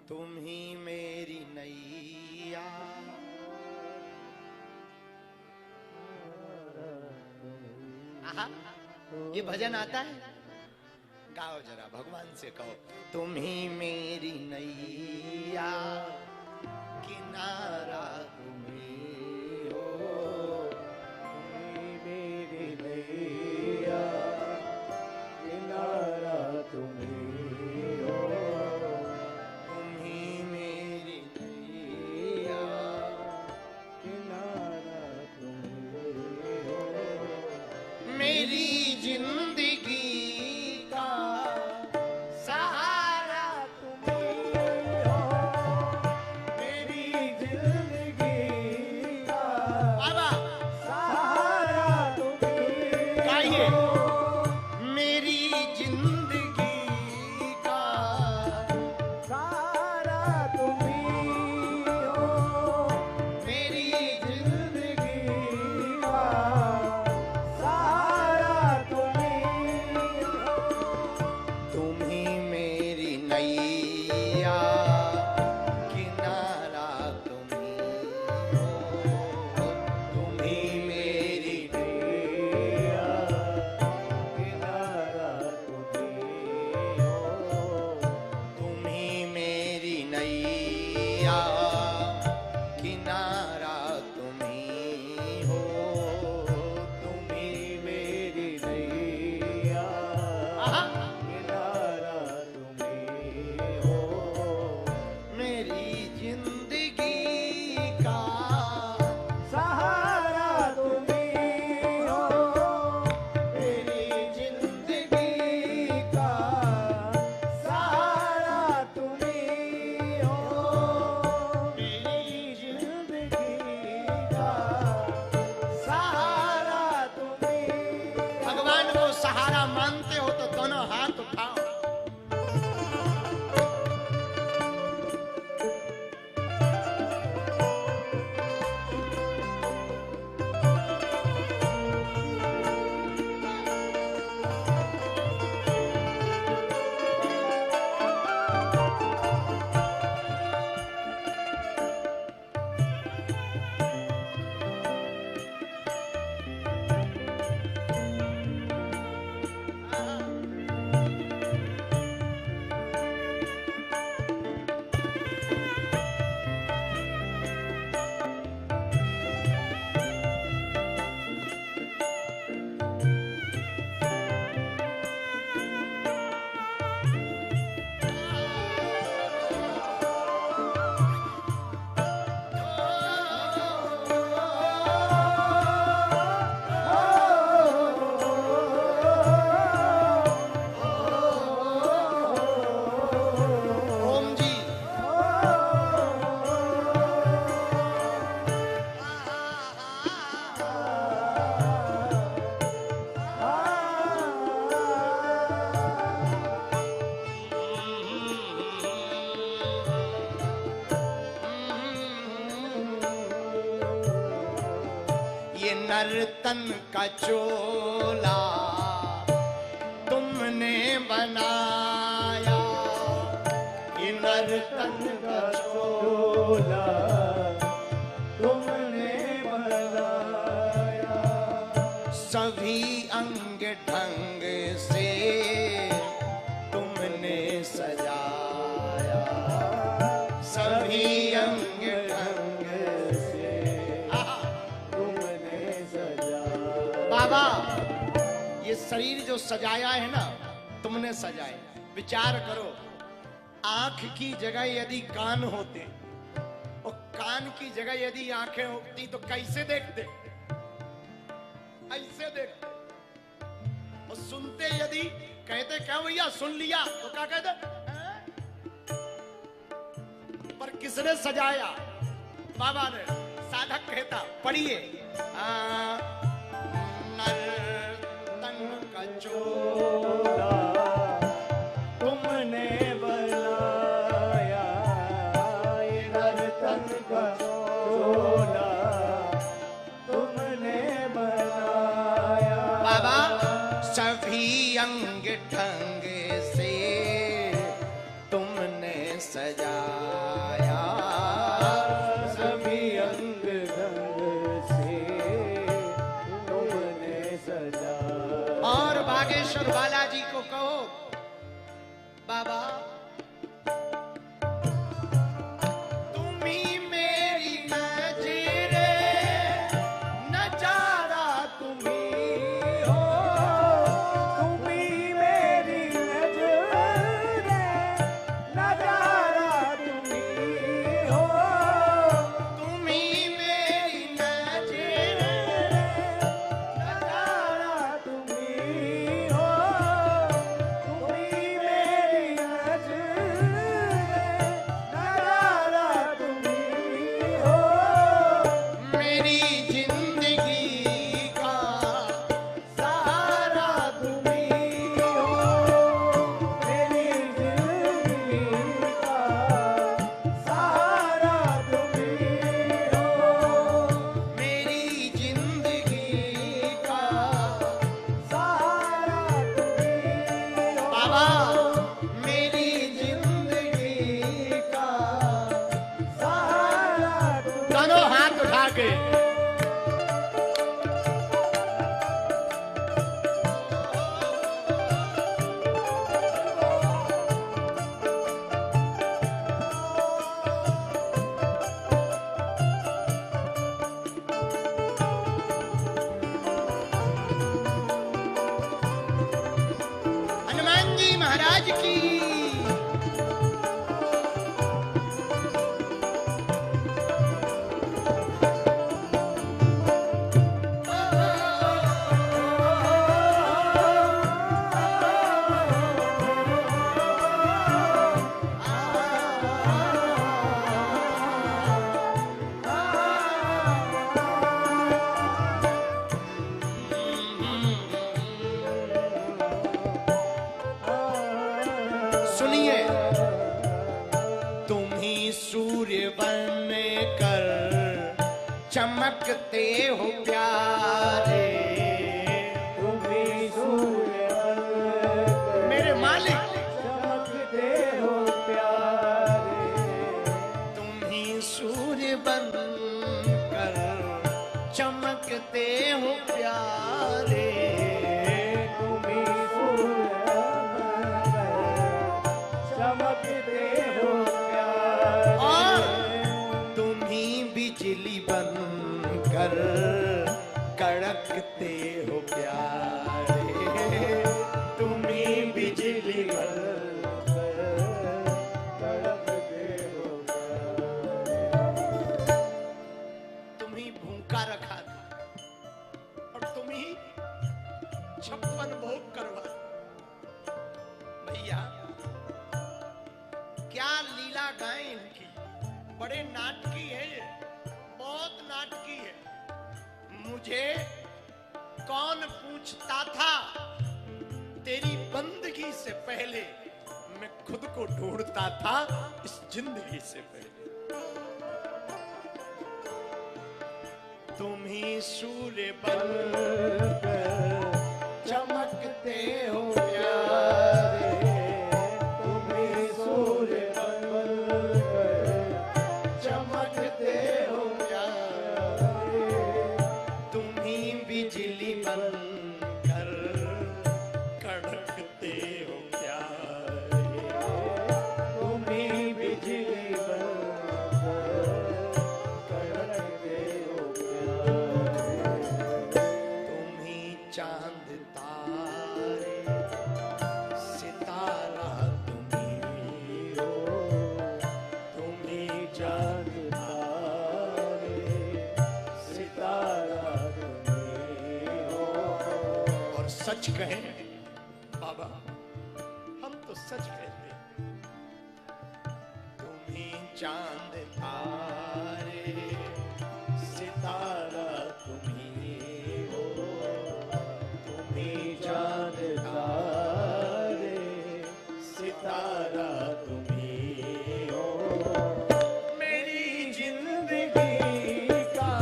तुम ही मेरी नैया। ये भजन आता है, गाओ जरा, भगवान से कहो। तुम ही मेरी नैया, किनारा तुम ही हो। तुम ही मेरी नैया, किनारा तुम ही हो। तुम ही मेरी नैया, किनारा तुम ही हो। मेरी जिंदगी का सहारा तुम ही हो। मेरी जिंदगी का बाबा सहारा तुम ही गाइए। हो। मेरी जिंदगी का सहारा तुम ही हो। मेरी जिंदगी का सहारा तुम ही हो। तुम ही मेरी नैया, किनारा तुम ही हो। तुम ही मेरी नैया, किनारा तुम ही हो। तुम ही मेरी नैया, किनारा तुम ही हो। तुम ही मेरी नैया, आहा! किनारा तुम ही हो। मेरी जिंदगी का सहारा तुम ही हो। मेरी जिंदगी का सहारा तुम ही हो। मेरी जिंदगी का सहारा तुम ही हो। भगवान को सहारा मानते हो तो दोनों हाथ उठाओ। ओम जी ये नर्तन का चोला तुमने बनाया। ये नर्तन का चोला तुमने बनाया। सभी अंग ढंग से तुमने सजाया। सभी अंग ढंग से तुमने सजाया। बाबा ये शरीर जो सजाया है ना, तुमने सजाया। विचार करो, आंख की जगह यदि कान होते और कान की जगह यदि आंखें होती तो कैसे देखते? ऐसे देखते। और सुनते यदि, कहते क्या भैया सुन लिया, तो क्या कहते? पर किसने सजाया? बाबा ने। साधक कहता, पढ़िए। नर्तन का चोला तुमने बनाया। ये नर्तन का चोला तुमने बनाया। बाबा सभी अंग ढंग से तुमने सजाया। सुनिए, तुम ही सूर्य बन कर चमकते हो प्यारे, तुम्ही सूर्य बनकर मेरे मालिक चमकते हो प्यारे, तुम ही सूर्य बन कर चमकते हो प्यारे, तुम्ही सूर्य बनकर चमकते हो प्यारे, और तुम ही बिजली बन कर कड़कते हो प्यारे, तुम ही बिजली बन तड़पते हो तुम ही भूखा रखा था और तुम ही 56 भोग करवा। भैया क्या लीला गाएं इनकी, बड़े नाटकी है ये, बहुत नाटकी है। मुझे कौन पूछता था, तेरी बंदगी से पहले मैं खुद को ढूंढता था इस जिंदगी से पहले। तुम ही सूर्य बनकर चमकते हो प्यारे, तुम्ही सूर्य बनकर चमकते हो प्यारे, तुम ही बिजली बनकर कड़कते हो प्यारे, तुम्ही बिजली बनकर कड़कते हो प्यारे, तुम ही चांद तारे सितारा तुम ही हो, तुम ही चांद तारे सितारा तुम्ही हो, और सच कहें बाबा, हम तो सच कहते हैं, तुम ही चांद तारे सितारा तुम ही हो, तुम ही चांद तारे सितारा तुम्ही हो, मेरी जिंदगी का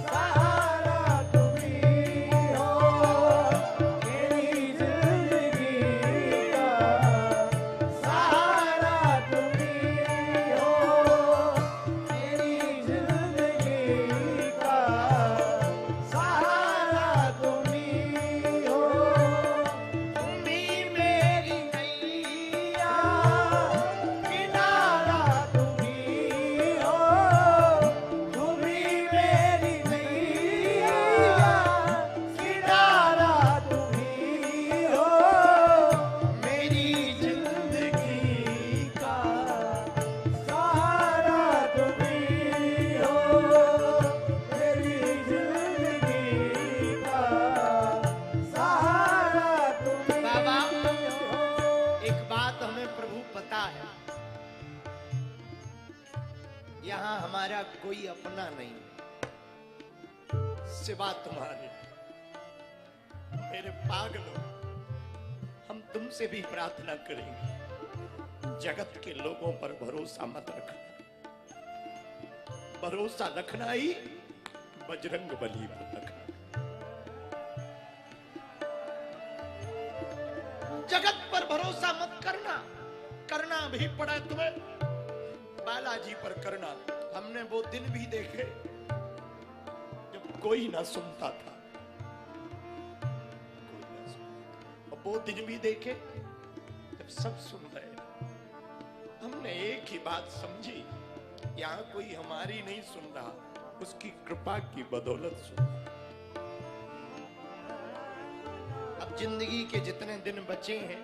सहारा तुम्ही हो, मेरी जिंदगी का सहारा तुम्ही हो, मेरी जिंदगी का सहारा तुम्ही हो, तुम ही मेरी नैया, किनारा तुम्ही हो, तुम्ही मेरी नैया, किनारा तुम्ही हो, मेरी जिंदगी का सहारा तुम्ही हो, मेरी जिंदगी का सहारा तुम्ही बाबा, हो। एक बात हमें प्रभु पता है, यहाँ हमारा कोई अपना नहीं सिवा तुम्हारे। मेरे पागलों, हम तुमसे भी प्रार्थना करेंगे, जगत के लोगों पर भरोसा मत रखना, भरोसा रखना ही बजरंग बली पर रखना। जगत पर भरोसा मत करना, करना भी पड़ा तुम्हें बालाजी पर करना। हमने वो दिन भी देखे जब कोई ना सुनता था, कोई ना सुनता। और वो दिन भी देखे जब सब सुन रहे। हमने एक ही बात समझी, यहाँ कोई हमारी नहीं सुन रहा, उसकी कृपा की बदौलत सुन रहा। अब जिंदगी के जितने दिन बचे हैं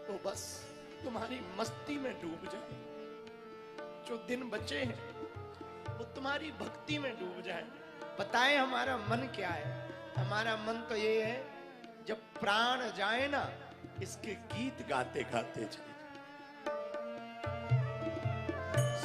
वो बस तुम्हारी मस्ती में डूब जाए। जो दिन बचे हैं वो तुम्हारी भक्ति में डूब जाए। पता है हमारा मन क्या है? हमारा मन तो ये है, जब प्राण जाए ना, इसके गीत गाते गाते चले।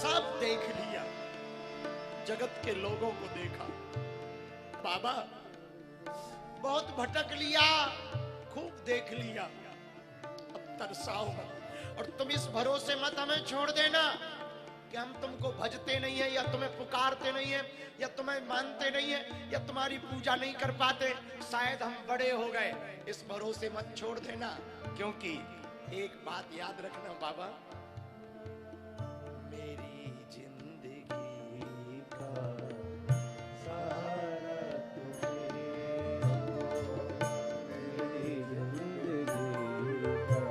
सब देख लिया, जगत के लोगों को देखा, बाबा बहुत भटक लिया, खूब देख लिया, अब तरसाओ मत। और तुम इस भरोसे मत हमें छोड़ देना कि हम तुमको भजते नहीं है, या तुम्हें पुकारते नहीं है, या तुम्हें मानते नहीं है, या तुम्हारी पूजा नहीं कर पाते, शायद हम बड़े हो गए। इस भरोसे मत छोड़ देना, क्योंकि एक बात याद रखना बाबा, मेरी जिंदगी का सहारा तुम्हें हो, मेरी जिंदगी का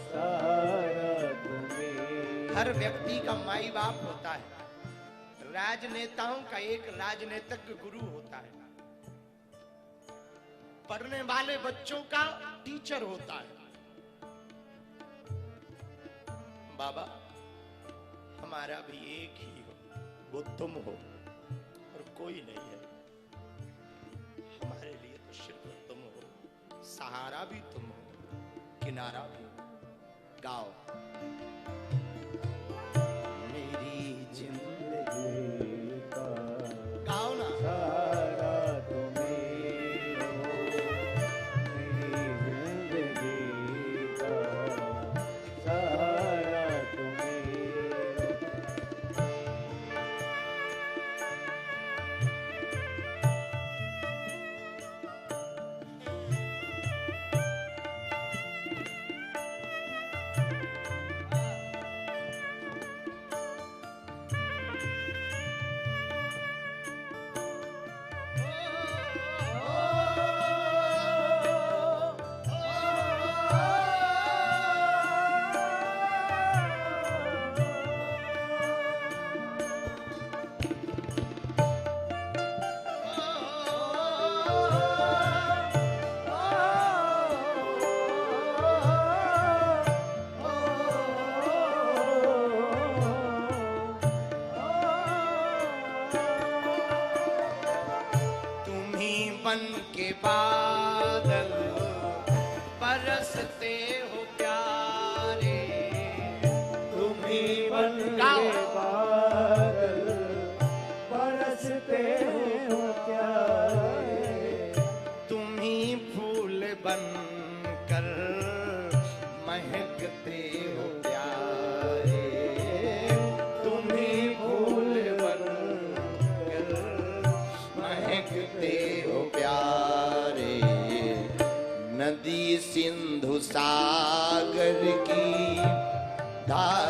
सहारा तुम्हें। हर व्यक्ति का माई बाप होता है, राजनेताओं का एक राजनीतिक गुरु होता है, पढ़ने वाले बच्चों का टीचर होता है। बाबा हमारा भी एक ही हो, वो तुम हो और कोई नहीं है। हमारे लिए तो सिर्फ तुम हो, सहारा भी तुम हो, किनारा भी। गाओ मेरी जिंदगी का गाओ ना। सहारा तुम्हें हो, मेरी जिंदगी का सहारा तुम्हें हो। बन के बादल बरसते हो प्यारे, तुम्ही बन गाओ। के बादल बरसते हो प्यारे, तुम ही फूल बन कर महकते हो प्यारे, तुम ही फूल बन कर महकते हो प्यारे। नदी सिंधु सागर की धार